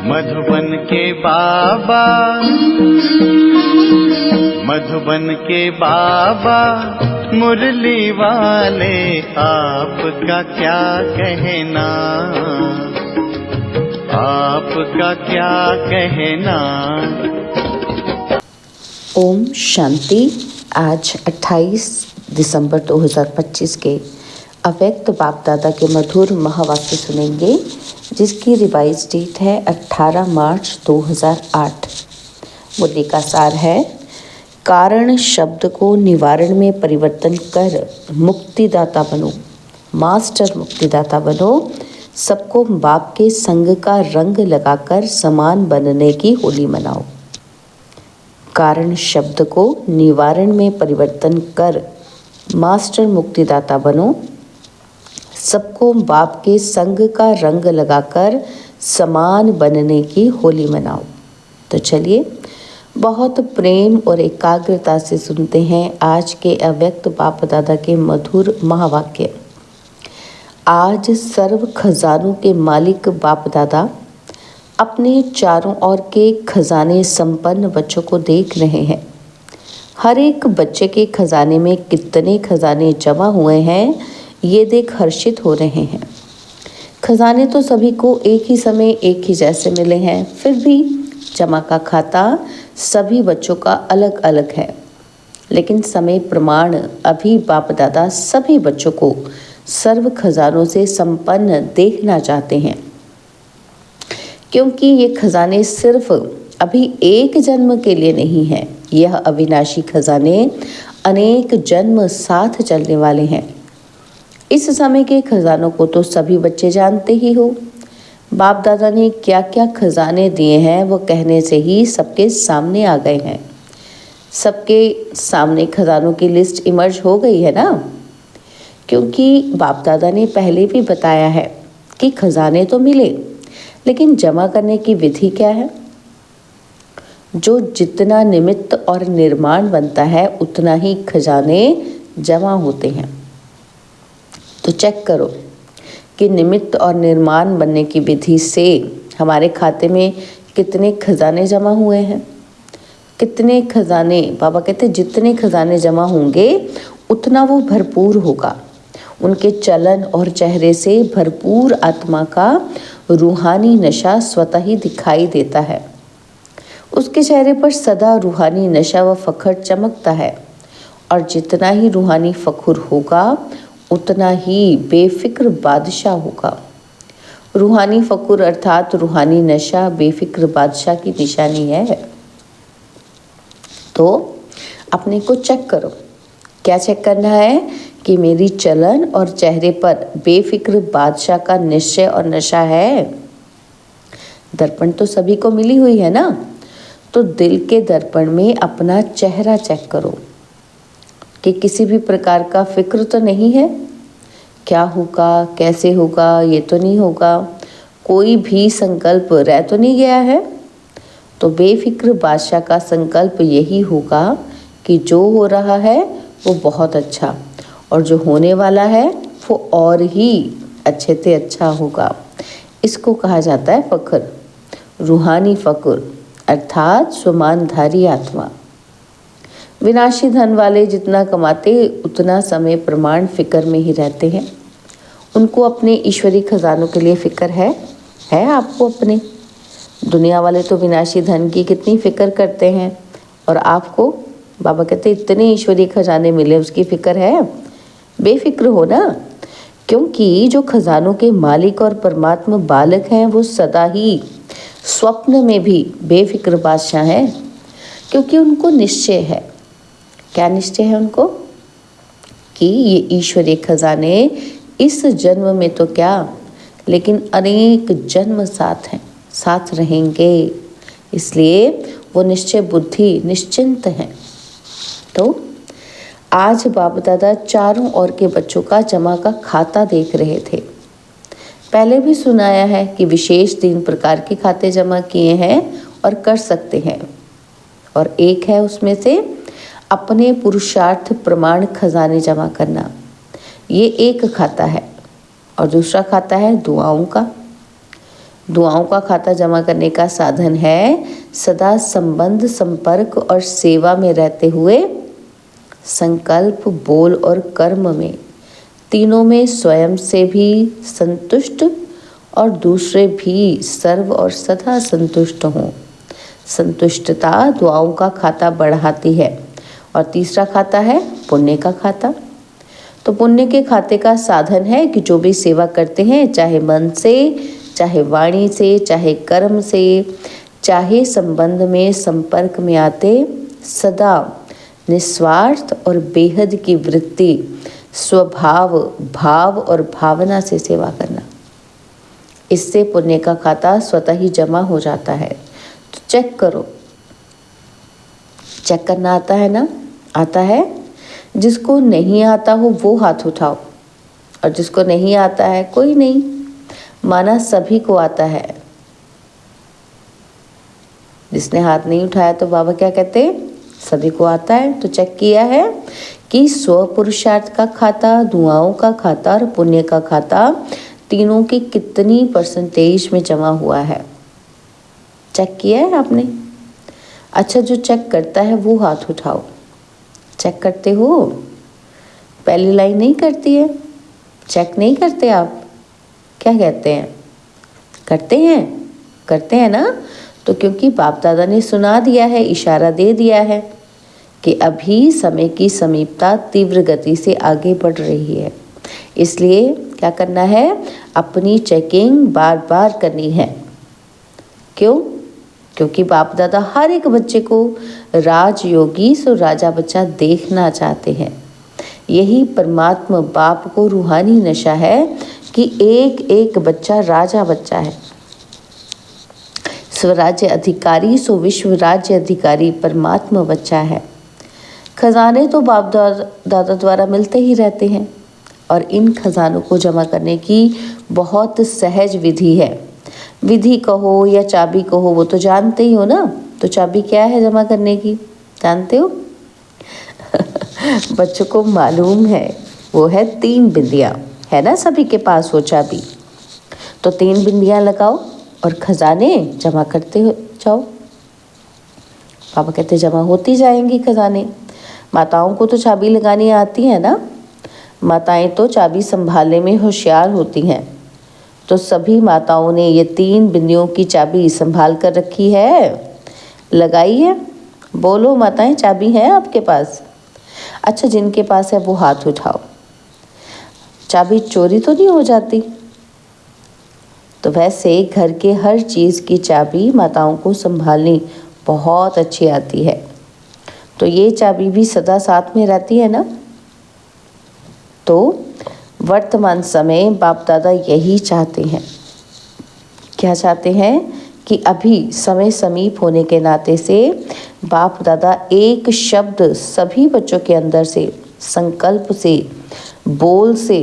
मधुबन के बाबा, मधुबन के बाबा मुरली वाले, आपका क्या कहना, आपका क्या कहना। ओम शांति। आज 28 दिसंबर 2025 के अव्यक्त बाप दादा के मधुर महावाक्य सुनेंगे, जिसकी रिवाइज डेट है 18 मार्च 2008। मुद्दे का सार है, कारण शब्द को निवारण में परिवर्तन कर मुक्तिदाता बनो, मास्टर मुक्तिदाता बनो। सबको बाप के संग का रंग लगाकर समान बनने की होली मनाओ। कारण शब्द को निवारण में परिवर्तन कर मास्टर मुक्तिदाता बनो। सबको बाप के संग का रंग लगाकर समान बनने की होली मनाओ। तो चलिए बहुत प्रेम और एकाग्रता से सुनते हैं आज के अव्यक्त बाप दादा के मधुर महावाक्य। आज सर्व खजानों के मालिक बाप दादा अपने चारों ओर के खजाने संपन्न बच्चों को देख रहे हैं। हर एक बच्चे के खजाने में कितने खजाने जमा हुए हैं, ये देख हर्षित हो रहे हैं। खजाने तो सभी को एक ही समय एक ही जैसे मिले हैं, फिर भी जमा का खाता सभी बच्चों का अलग अलग है। लेकिन समय प्रमाण अभी बाप दादा सभी बच्चों को सर्व खजानों से संपन्न देखना चाहते हैं, क्योंकि ये खजाने सिर्फ अभी एक जन्म के लिए नहीं हैं। यह अविनाशी खजाने अनेक जन्म साथ चलने वाले हैं। इस समय के खजानों को तो सभी बच्चे जानते ही हो। बाप दादा ने क्या क्या खजाने दिए हैं वो कहने से ही सबके सामने आ गए हैं। सबके सामने खजानों की लिस्ट इमर्ज हो गई है ना, क्योंकि बाप दादा ने पहले भी बताया है कि खजाने तो मिले, लेकिन जमा करने की विधि क्या है। जो जितना निमित्त और निर्माण बनता है उतना ही खजाने जमा होते हैं। तो चेक करो कि निमित्त और निर्माण बनने की विधि से हमारे खाते में कितने खजाने जमा हुए हैं। कितने खजाने, बाबा कहते जितने खजाने जमा होंगे उतना वो भरपूर होगा। उनके चलन और चेहरे से भरपूर आत्मा का रूहानी नशा स्वतः ही दिखाई देता है। उसके चेहरे पर सदा रूहानी नशा व फखर चमकता है, और जितना ही रूहानी फखर होगा उतना ही बेफिक्र बादशाह होगा। रूहानी फखर अर्थात रूहानी नशा बेफिक्र बादशाह की निशानी है। तो अपने को चेक करो। क्या चेक करना है कि मेरी चलन और चेहरे पर बेफिक्र बादशाह का निश्चय और नशा है। दर्पण तो सभी को मिली हुई है ना, तो दिल के दर्पण में अपना चेहरा चेक करो कि किसी भी प्रकार का फिक्र तो नहीं है। क्या होगा, कैसे होगा, ये तो नहीं होगा, कोई भी संकल्प रह तो नहीं गया है। तो बेफिक्र बादशाह का संकल्प यही होगा कि जो हो रहा है वो बहुत अच्छा, और जो होने वाला है वो और ही अच्छे से अच्छा होगा। इसको कहा जाता है फखर, रूहानी फखर अर्थात स्वमानधारी आत्मा। विनाशी धन वाले जितना कमाते उतना समय प्रमाण फिक्र में ही रहते हैं। उनको अपने ईश्वरी खजानों के लिए फिक्र है आपको अपने। दुनिया वाले तो विनाशी धन की कितनी फिक्र करते हैं, और आपको बाबा कहते इतने ईश्वरी खजाने मिले उसकी फिक्र है। बेफिक्र हो ना, क्योंकि जो खजानों के मालिक और परमात्मा बालक हैं वो सदा ही स्वप्न में भी बेफिक्र बादशाह हैं, क्योंकि उनको निश्चय है। क्या निश्चय है उनको कि ये ईश्वरीय खजाने इस जन्म में तो क्या, लेकिन अनेक जन्म साथ हैं, साथ रहेंगे। इसलिए वो निश्चय बुद्धि निश्चिंत हैं। तो आज बाप दादा चारों ओर के बच्चों का जमा का खाता देख रहे थे। पहले भी सुनाया है कि विशेष 3 प्रकार के खाते जमा किए हैं और कर सकते हैं, और एक है उसमें से अपने पुरुषार्थ प्रमाण खजाने जमा करना। ये एक खाता है, और दूसरा खाता है दुआओं का। दुआओं का खाता जमा करने का साधन है सदा संबंध, संपर्क और सेवा में रहते हुए संकल्प, बोल और कर्म में, तीनों में स्वयं से भी संतुष्ट और दूसरे भी सर्व और सदा संतुष्ट हों। संतुष्टता दुआओं का खाता बढ़ाती है। और तीसरा खाता है पुण्य का खाता। तो पुण्य के खाते का साधन है कि जो भी सेवा करते हैं, चाहे मन से, चाहे वाणी से, चाहे कर्म से, चाहे संबंध में, संपर्क में आते, सदा निस्वार्थ और बेहद की वृत्ति, स्वभाव, भाव और भावना से सेवा करना। इससे पुण्य का खाता स्वतः ही जमा हो जाता है। तो चेक करो, चेक करना आता है ना? आता है? जिसको नहीं आता हो वो हाथ उठाओ, और जिसको नहीं आता है कोई नहीं, माना सभी को आता है। जिसने हाथ नहीं उठाया तो बाबा क्या कहते हैं? सभी को आता है। तो चेक किया है कि स्व पुरुषार्थ का खाता, दुआओं का खाता और पुण्य का खाता, तीनों की कितनी परसेंटेज में जमा हुआ है। चेक किया है आपने? अच्छा, जो चेक करता है वो हाथ उठाओ। चेक करते हो? पहली लाइन नहीं करती है? चेक नहीं करते आप? क्या कहते हैं? करते हैं? करते हैं ना? तो क्योंकि बाप दादा ने सुना दिया है, इशारा दे दिया है कि अभी समय की समीपता तीव्र गति से आगे बढ़ रही है। इसलिए क्या करना है? अपनी चेकिंग बार बार करनी है। क्यों? क्योंकि बाप दादा हर एक बच्चे को राजयोगी सो राजा बच्चा देखना चाहते हैं। यही परमात्मा बाप को रूहानी नशा है कि एक एक बच्चा राजा बच्चा है। स्वराज्य अधिकारी सो विश्व राज्य अधिकारी परमात्मा बच्चा है। खजाने तो बाप दादा द्वारा मिलते ही रहते हैं, और इन खजानों को जमा करने की बहुत सहज विधि है। विधि कहो या चाबी कहो, वो तो जानते ही हो ना। तो चाबी क्या है जमा करने की, जानते हो? बच्चों को मालूम है, वो है 3 बिंदियाँ, है ना सभी के पास वो चाबी। तो 3 बिंदियाँ लगाओ और खजाने जमा करते जाओ। पापा कहते जमा होती जाएंगी खजाने। माताओं को तो चाबी लगानी आती है ना, माताएं तो चाबी संभालने में होशियार होती हैं। तो सभी माताओं ने ये 3 बिंदियों की चाबी संभाल कर रखी है, लगाई है। बोलो माताएं, चाबी है आपके पास? अच्छा, जिनके पास है वो हाथ उठाओ। चाबी चोरी तो नहीं हो जाती? तो वैसे घर के हर चीज़ की चाबी माताओं को संभालनी बहुत अच्छी आती है। तो ये चाबी भी सदा साथ में रहती है ना। तो वर्तमान समय बाप दादा यही चाहते हैं। क्या चाहते हैं? कि अभी समय समीप होने के नाते से बाप दादा एक शब्द सभी बच्चों के अंदर से, संकल्प से, बोल से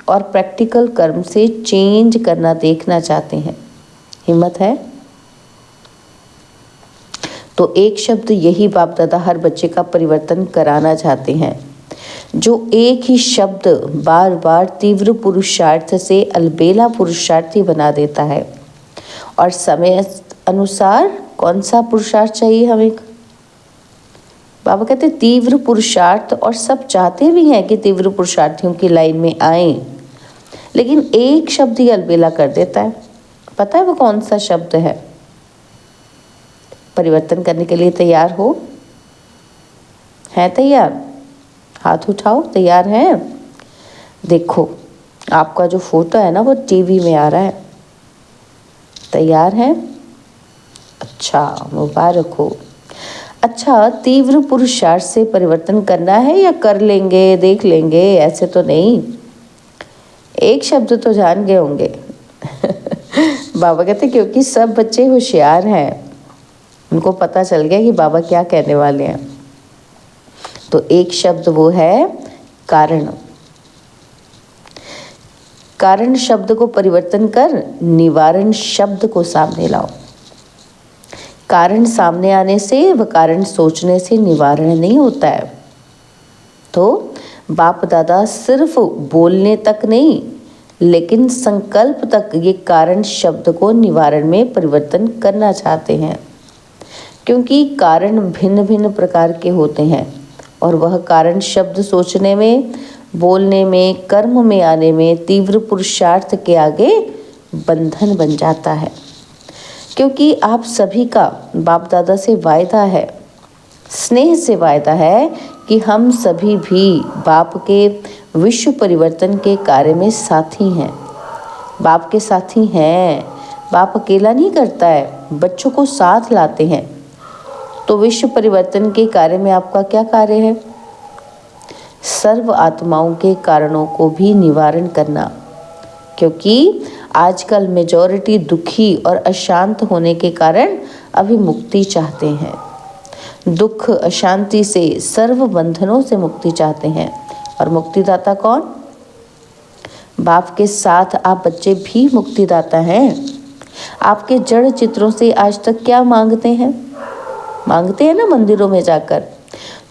और प्रैक्टिकल कर्म से चेंज करना देखना चाहते हैं। हिम्मत है? तो एक शब्द यही बाप दादा हर बच्चे का परिवर्तन कराना चाहते हैं। जो एक ही शब्द बार बार तीव्र पुरुषार्थ से अलबेला पुरुषार्थी बना देता है। और समय अनुसार कौन सा पुरुषार्थ चाहिए हमें? बाबा कहते तीव्र पुरुषार्थ, और सब चाहते भी हैं कि तीव्र पुरुषार्थियों की लाइन में आए, लेकिन एक शब्द ही अलबेला कर देता है। पता है वो कौन सा शब्द है? परिवर्तन करने के लिए तैयार हो? है तैयार? हाथ उठाओ, तैयार हैं? देखो, आपका जो फोटो है ना वो टीवी में आ रहा है। तैयार हैं? अच्छा, मुबारक हो। अच्छा, तीव्र पुरुषार्थ से परिवर्तन करना है या कर लेंगे, देख लेंगे, ऐसे तो नहीं। एक शब्द तो जान गए होंगे। बाबा कहते क्योंकि सब बच्चे होशियार हैं, उनको पता चल गया कि बाबा क्या कहने वाले हैं। तो एक शब्द वो है कारण। कारण शब्द को परिवर्तन कर निवारण शब्द को सामने लाओ। कारण सामने आने से व कारण सोचने से निवारण नहीं होता है। तो बाप दादा सिर्फ बोलने तक नहीं, लेकिन संकल्प तक ये कारण शब्द को निवारण में परिवर्तन करना चाहते हैं, क्योंकि कारण भिन्न भिन्न प्रकार के होते हैं और वह कारण शब्द सोचने में, बोलने में, कर्म में आने में तीव्र पुरुषार्थ के आगे बंधन बन जाता है। क्योंकि आप सभी का बाप दादा से वायदा है, स्नेह से वायदा है कि हम सभी भी बाप के विश्व परिवर्तन के कार्य में साथी हैं। बाप के साथी हैं। बाप अकेला नहीं करता है, बच्चों को साथ लाते हैं। तो विश्व परिवर्तन के कार्य में आपका क्या कार्य है? सर्व आत्माओं के कारणों को भी निवारण करना, क्योंकि आजकल मेजॉरिटी दुखी और अशांत होने के कारण अभी मुक्ति चाहते हैं। दुख, अशांति से, सर्व बंधनों से मुक्ति चाहते हैं। और मुक्तिदाता कौन? बाप के साथ आप बच्चे भी मुक्तिदाता हैं। आपके जड़ चित्रों से आज तक क्या मांगते हैं? मांगते हैं ना मंदिरों में जाकर।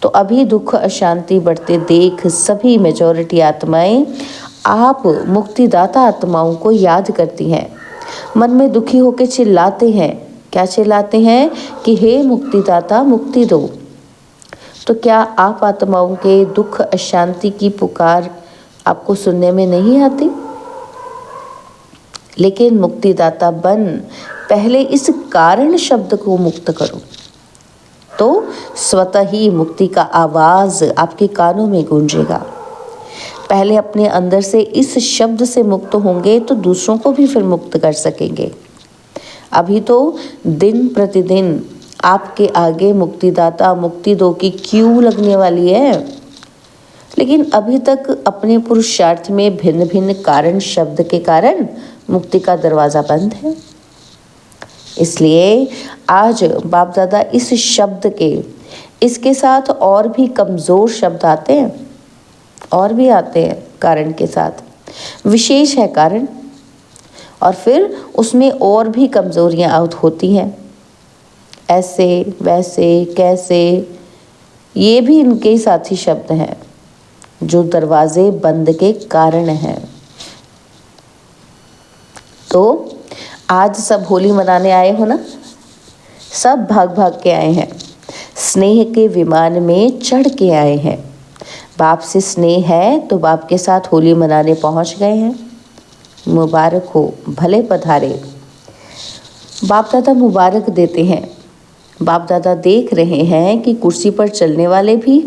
तो अभी दुख, अशांति बढ़ते देख सभी मेजॉरिटी आत्माएं आप मुक्तिदाता आत्माओं को याद करती हैं। मन में दुखी होकर चिल्लाते हैं। क्या चिल्लाते हैं? कि हे मुक्तिदाता, मुक्ति दो। तो क्या आप आत्माओं के दुख, अशांति की पुकार आपको सुनने में नहीं आती? लेकिन मुक्तिदाता बन पहले इस कारण शब्द को मुक्त करो, तो स्वतः ही मुक्ति का आवाज आपके कानों में गूंजेगा। पहले अपने अंदर से इस शब्द से मुक्त होंगे तो दूसरों को भी फिर मुक्त कर सकेंगे। अभी तो दिन प्रतिदिन आपके आगे मुक्तिदाता, मुक्ति दो की क्यू लगने वाली है, लेकिन अभी तक अपने पुरुषार्थ में भिन्न भिन्न कारण शब्द के कारण मुक्ति का दरवाज़ा बंद है। इसलिए आज बाप दादा इस शब्द के, इसके साथ और भी कमज़ोर शब्द आते हैं, और भी आते हैं कारण के साथ। विशेष है कारण, और फिर उसमें और भी कमज़ोरियाँ आउट होती हैं। ऐसे, वैसे, कैसे, ये भी इनके साथी शब्द हैं जो दरवाजे बंद के कारण हैं। तो आज सब होली मनाने आए हो ना? सब भाग भाग के आए हैं, स्नेह के विमान में चढ़ के आए हैं। बाप से स्नेह है तो बाप के साथ होली मनाने पहुंच गए हैं। मुबारक हो, भले पधारे। बाप दादा मुबारक देते हैं। बाप दादा देख रहे हैं कि कुर्सी पर चलने वाले भी,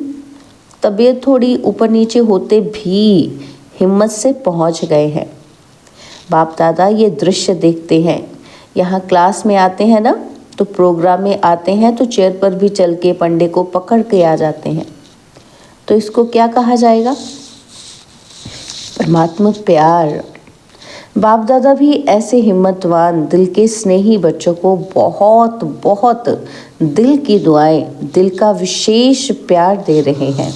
तबीयत थोड़ी ऊपर नीचे होते भी हिम्मत से पहुंच गए हैं। बाप दादा ये दृश्य देखते हैं। यहाँ क्लास में आते हैं ना, तो प्रोग्राम में आते हैं तो चेयर पर भी चल के पंडे को पकड़ के आ जाते हैं। तो इसको क्या कहा जाएगा? परमात्मा प्यार। बाप दादा भी ऐसे हिम्मतवान, दिल के स्नेही बच्चों को बहुत बहुत दिल की दुआएं, दिल का विशेष प्यार दे रहे हैं।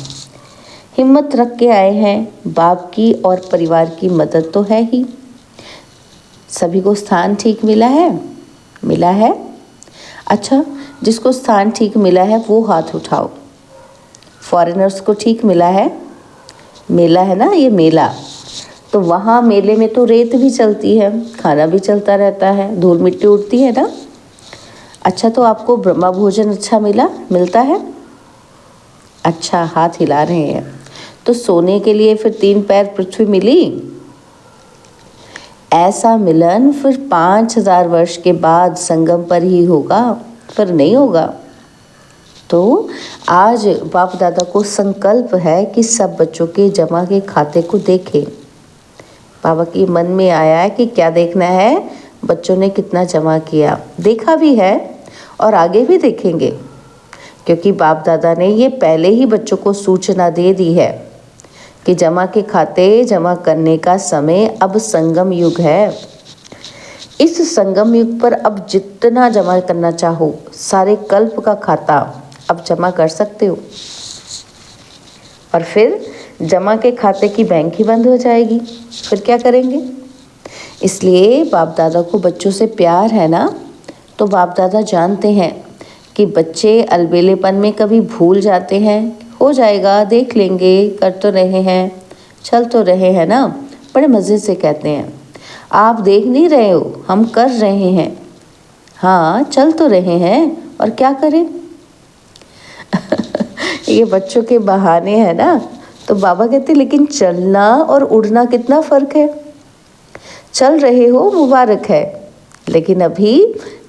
हिम्मत रख के आए हैं। बाप की और परिवार की मदद तो है ही। सभी को स्थान ठीक मिला है? मिला है? अच्छा, जिसको स्थान ठीक मिला है वो हाथ उठाओ। फॉरेनर्स को ठीक मिला है? मेला है ना, ये मेला। तो वहाँ मेले में तो रेत भी चलती है, खाना भी चलता रहता है, धूल मिट्टी उड़ती है ना। अच्छा, तो आपको ब्रह्मा भोजन अच्छा मिलता है? अच्छा, हाथ हिला रहे हैं। तो सोने के लिए फिर 3 पैर पृथ्वी मिली? ऐसा मिलन फिर 5000 वर्ष के बाद संगम पर ही होगा, फिर नहीं होगा। तो आज बाप दादा को संकल्प है कि सब बच्चों के जमा के खाते को देखें। बाबा के मन में आया है कि क्या देखना है, बच्चों ने कितना जमा किया। देखा भी है और आगे भी देखेंगे, क्योंकि बाप दादा ने ये पहले ही बच्चों को सूचना दे दी है कि जमा के खाते जमा करने का समय अब संगम युग है। इस संगम युग पर अब जितना जमा करना चाहो, सारे कल्प का खाता अब जमा कर सकते हो। और फिर जमा के खाते की बैंक ही बंद हो जाएगी, फिर क्या करेंगे? इसलिए बाप दादा को बच्चों से प्यार है ना, तो बाप दादा जानते हैं कि बच्चे अलबेलेपन में कभी भूल जाते हैं। हो जाएगा, देख लेंगे, कर तो रहे हैं, चल तो रहे हैं ना, बड़े मज़े से कहते हैं, आप देख नहीं रहे हो, हम कर रहे हैं। हाँ, चल तो रहे हैं, और क्या करें। ये बच्चों के बहाने हैं ना। तो बाबा कहते लेकिन चलना और उड़ना कितना फ़र्क है। चल रहे हो मुबारक है, लेकिन अभी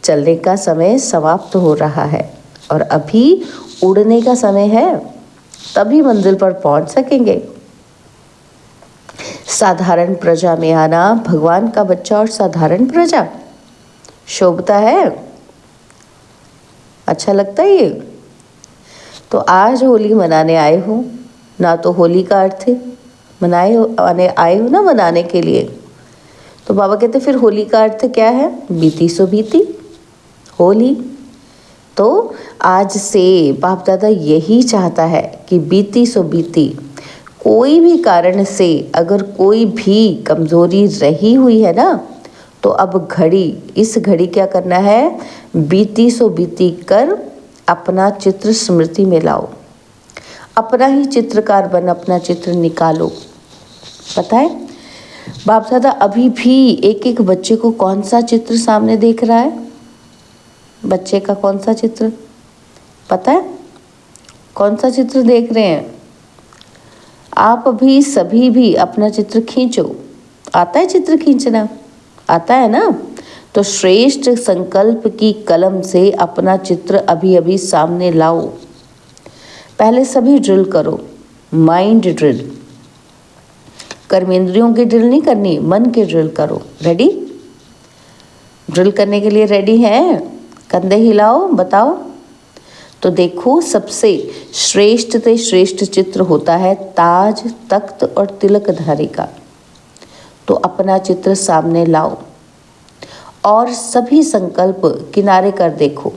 चलने का समय समाप्त हो रहा है और अभी उड़ने का समय है, तभी मंजिल पर पहुंच सकेंगे। साधारण प्रजा में आना, भगवान का बच्चा और साधारण प्रजा शोभता है, अच्छा लगता है ये। तो आज होली मनाने आए हो ना, तो होली का अर्थ है आए हो ना मनाने के लिए। तो बाबा कहते फिर होली का अर्थ क्या है? बीती सो बीती होली। तो आज से बाप दादा यही चाहता है कि बीती सो बीती। कोई भी कारण से अगर कोई भी कमज़ोरी रही हुई है ना, तो अब इस घड़ी क्या करना है? बीती सो बीती कर अपना चित्र स्मृति में लाओ। अपना ही चित्रकार बन अपना चित्र निकालो। पता है बाप दादा अभी भी एक एक बच्चे को कौन सा चित्र सामने देख रहा है? बच्चे का कौन सा चित्र पता है? कौन सा चित्र देख रहे हैं आप? अभी सभी भी अपना चित्र खींचो। आता है चित्र खींचना? आता है ना? तो श्रेष्ठ संकल्प की कलम से अपना चित्र अभी अभी सामने लाओ। पहले सभी ड्रिल करो, माइंड ड्रिल। कर्मेंद्रियों की ड्रिल नहीं करनी, मन की ड्रिल करो। रेडी? ड्रिल करने के लिए रेडी हैं? कंधे हिलाओ, बताओ। तो देखो, सबसे श्रेष्ठ से श्रेष्ठ चित्र होता है ताज, तख्त और तिलकधारी का। तो अपना चित्र सामने लाओ और सभी संकल्प किनारे कर देखो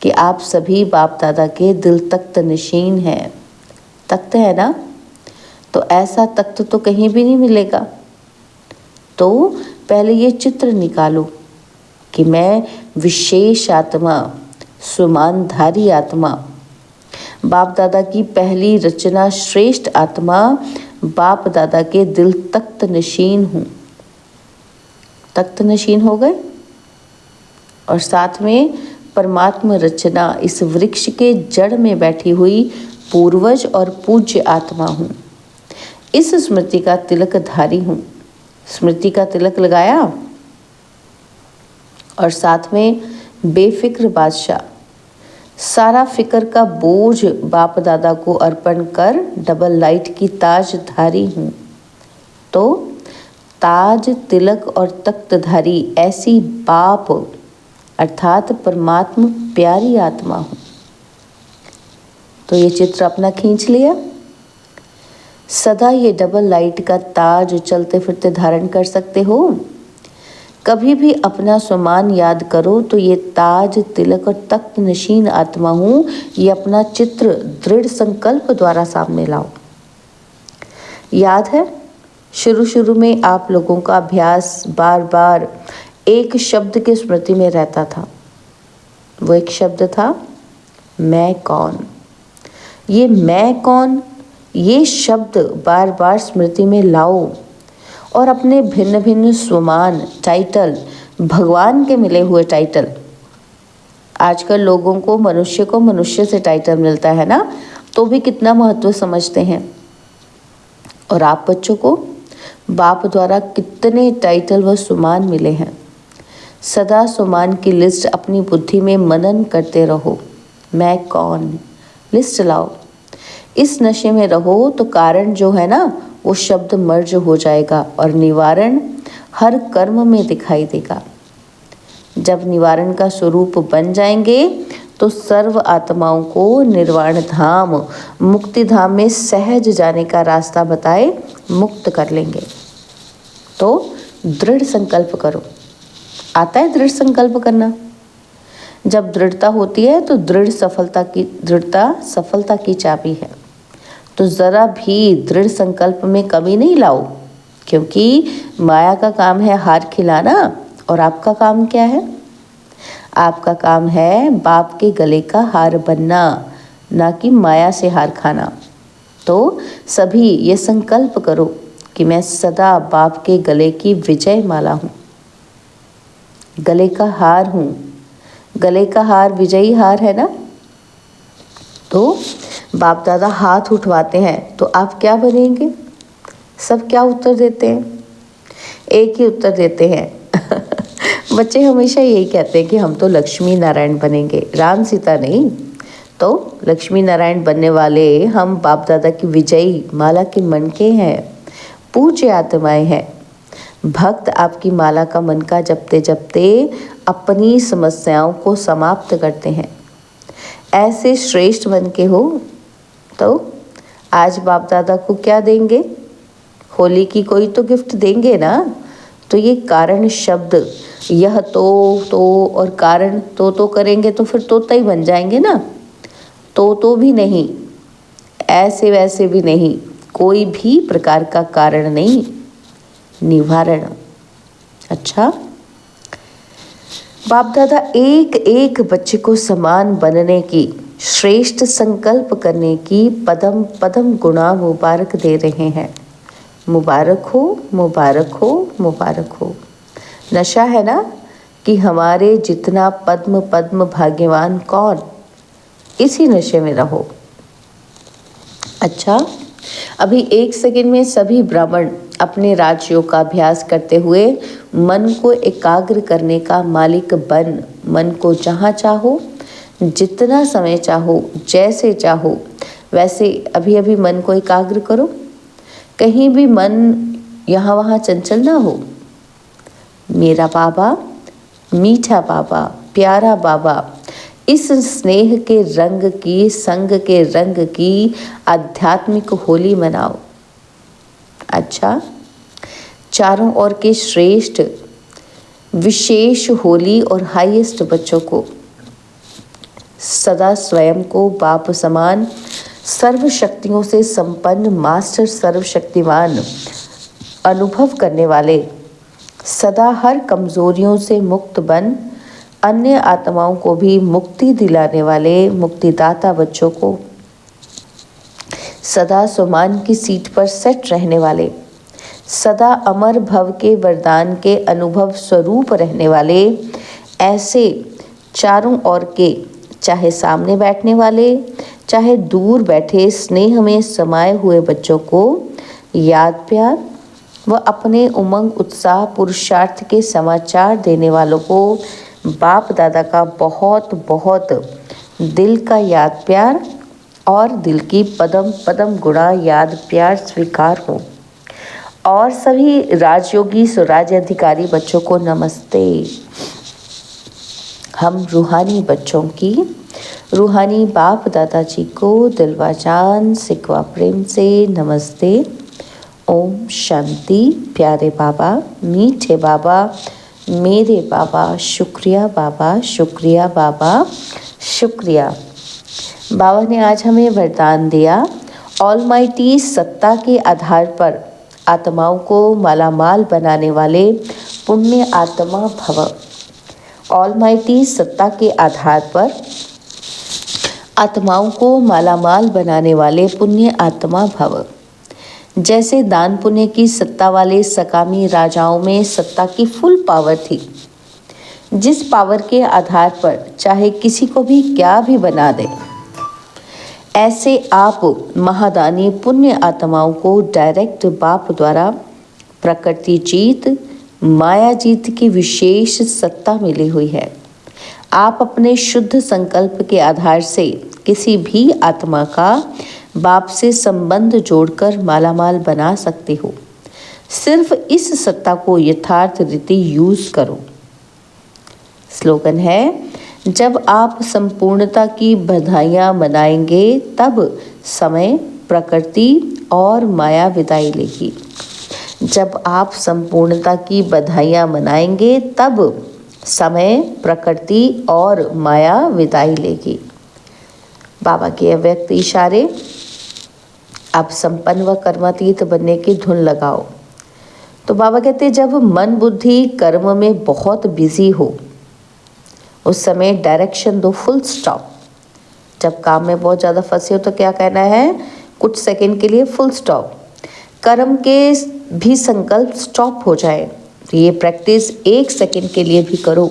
कि आप सभी बाप दादा के दिल तख्त नशीन हैं। तख्त है ना? तो ऐसा तख्त तो कहीं भी नहीं मिलेगा। तो पहले ये चित्र निकालो कि मैं विशेष आत्मा, सुमानधारी आत्मा, बाप दादा की पहली रचना, श्रेष्ठ आत्मा, बाप दादा के दिल तख्त नशीन हूँ। तख्त नशीन हो गए और साथ में परमात्मा रचना, इस वृक्ष के जड़ में बैठी हुई पूर्वज और पूज्य आत्मा हूँ। इस स्मृति का तिलकधारी हूँ। स्मृति का तिलक लगाया और साथ में बेफिक्र बादशाह, सारा फिक्र का बोझ बाप दादा को अर्पण कर डबल लाइट की ताजधारी हूँ। तो ताज, तिलक और तख्तधारी ऐसी बाप अर्थात परमात्मा प्यारी आत्मा हूँ। तो ये चित्र अपना खींच लिया। सदा ये डबल लाइट का ताज चलते फिरते धारण कर सकते हो। कभी भी अपना स्वमान याद करो तो ये ताज, तिलक और तख्त नशीन आत्मा हूँ, ये अपना चित्र दृढ़ संकल्प द्वारा सामने लाओ। याद है शुरू में आप लोगों का अभ्यास बार बार एक शब्द के स्मृति में रहता था। वो एक शब्द था मैं कौन। ये मैं कौन, ये शब्द बार बार स्मृति में लाओ और अपने भिन्न भिन्न स्वमान, टाइटल, भगवान के मिले हुए टाइटल। आजकल लोगों को मनुष्य से टाइटल मिलता है ना, तो भी कितना महत्व समझते हैं। और आप बच्चों को बाप द्वारा कितने टाइटल व सुमान मिले हैं। सदा सुमान की लिस्ट अपनी बुद्धि में मनन करते रहो। मैं कौन, लिस्ट लाओ। इस नशे में रहो तो कारण जो है ना, वो शब्द मर्ज हो जाएगा और निवारण हर कर्म में दिखाई देगा। जब निवारण का स्वरूप बन जाएंगे तो सर्व आत्माओं को निर्वाण धाम, मुक्ति धाम में सहज जाने का रास्ता बताए मुक्त कर लेंगे। तो दृढ़ संकल्प करो। आता है दृढ़ संकल्प करना? जब दृढ़ता होती है तो दृढ़ता सफलता की चाबी है। तो ज़रा भी दृढ़ संकल्प में कमी नहीं लाओ, क्योंकि माया का काम है हार खिलाना और आपका काम क्या है? आपका काम है बाप के गले का हार बनना, ना कि माया से हार खाना। तो सभी ये संकल्प करो कि मैं सदा बाप के गले की विजय माला हूँ, गले का हार हूँ। गले का हार विजयी हार है ना। तो बाप दादा हाथ उठवाते हैं तो आप क्या बनेंगे? सब क्या उत्तर देते हैं? एक ही उत्तर देते हैं बच्चे हमेशा यही कहते हैं कि हम तो लक्ष्मी नारायण बनेंगे, राम सीता नहीं। तो लक्ष्मी नारायण बनने वाले हम बाप दादा की विजयी माला के मनके हैं, पूज्य आत्माएं हैं। भक्त आपकी माला का मनका जपते जपते अपनी समस्याओं को समाप्त करते हैं। ऐसे श्रेष्ठ बन के हो तो आज बाप दादा को क्या देंगे? होली की कोई तो गिफ्ट देंगे ना। तो ये कारण शब्द, यह तो और कारण तो करेंगे तो फिर तोता ही बन जाएंगे ना। तो भी नहीं, ऐसे वैसे भी नहीं, कोई भी प्रकार का कारण नहीं, निवारण। अच्छा, बाप दादा एक एक बच्चे को समान बनने की, श्रेष्ठ संकल्प करने की पदम पदम गुणा मुबारक दे रहे हैं। मुबारक हो, मुबारक हो, मुबारक हो। नशा है ना कि हमारे जितना पद्म पद्म भाग्यवान कौन, इसी नशे में रहो। अच्छा, अभी 1 सेकंड में सभी ब्राह्मण अपने राजयोग का अभ्यास करते हुए मन को एकाग्र करने का मालिक बन, मन को जहाँ चाहो, जितना समय चाहो, जैसे चाहो वैसे अभी अभी मन को एकाग्र करो। कहीं भी मन यहाँ वहाँ चंचल ना हो। मेरा बाबा, मीठा बाबा, प्यारा बाबा, इस स्नेह के रंग की, संग के रंग की आध्यात्मिक होली मनाओ। अच्छा, चारों ओर के श्रेष्ठ विशेष होली और हाईएस्ट बच्चों को सदा स्वयं को बाप समान सर्व शक्तियों से संपन्न मास्टर सर्वशक्तिमान अनुभव करने वाले, सदा हर कमजोरियों से मुक्त बन अन्य आत्माओं को भी मुक्ति दिलाने वाले मुक्तिदाता बच्चों को, सदा सुमान की सीट पर सेट रहने वाले, सदा अमर भव के वरदान के अनुभव स्वरूप रहने वाले, ऐसे चारों ओर के, चाहे सामने बैठने वाले चाहे दूर बैठे स्नेह में समाये हुए बच्चों को याद प्यार व अपने उमंग उत्साह पुरुषार्थ के समाचार देने वालों को बाप दादा का बहुत बहुत दिल का याद प्यार और दिल की पदम पदम गुणा याद प्यार स्वीकार हो। और सभी राजयोगी स्वराज अधिकारी बच्चों को नमस्ते। हम रूहानी बच्चों की, रूहानी बाप दादाजी को दिलवा जान सिकवा प्रेम से नमस्ते। ओम शांति। प्यारे बाबा, मीठे बाबा, मेरे बाबा, शुक्रिया बाबा, शुक्रिया बाबा, शुक्रिया। बाबा ने आज हमें वरदान दिया, ऑलमाइटी सत्ता के आधार पर आत्माओं को मालामाल बनाने वाले पुण्य आत्मा भव। ऑलमाइटी सत्ता के आधार पर आत्माओं को मालामाल बनाने वाले पुण्य आत्मा भव। जैसे दान पुण्य की सत्ता वाले सकामी राजाओं में सत्ता की फुल पावर थी, जिस पावर के आधार पर चाहे किसी को भी क्या भी बना दे, ऐसे आप महादानी पुण्य आत्माओं को डायरेक्ट बाप द्वारा प्रकृति जीत, माया जीत की विशेष सत्ता मिली हुई है। आप अपने शुद्ध संकल्प के आधार से किसी भी आत्मा का बाप से संबंध जोड़कर मालामाल बना सकते हो। सिर्फ इस सत्ता को यथार्थ रीति यूज करो। स्लोगन है, जब आप संपूर्णता की बधाइयाँ मनाएंगे तब समय, प्रकृति और माया विदाई लेगी। जब आप संपूर्णता की बधाइयाँ मनाएंगे तब समय, प्रकृति और माया विदाई लेगी। बाबा के अव्यक्त इशारे। आप संपन्न व कर्मातीत बनने की धुन लगाओ। तो बाबा कहते हैं, जब मन बुद्धि कर्म में बहुत बिजी हो उस समय डायरेक्शन दो, फुल स्टॉप। जब काम में बहुत ज़्यादा फंसे हो तो क्या कहना है? कुछ सेकंड के लिए फुल स्टॉप। कर्म के भी संकल्प स्टॉप हो जाए। ये प्रैक्टिस 1 सेकंड के लिए भी करो,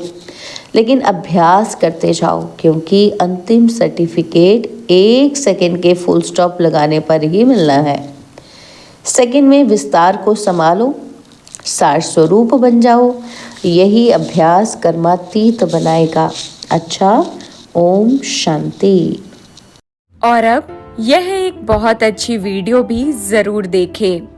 लेकिन अभ्यास करते जाओ, क्योंकि अंतिम सर्टिफिकेट 1 सेकंड के फुल स्टॉप लगाने पर ही मिलना है। सेकंड में विस्तार को संभालो, सार स्वरूप बन जाओ। यही अभ्यास कर्मातीत बनाएगा। अच्छा, ओम शांति। और अब यह एक बहुत अच्छी वीडियो भी जरूर देखें।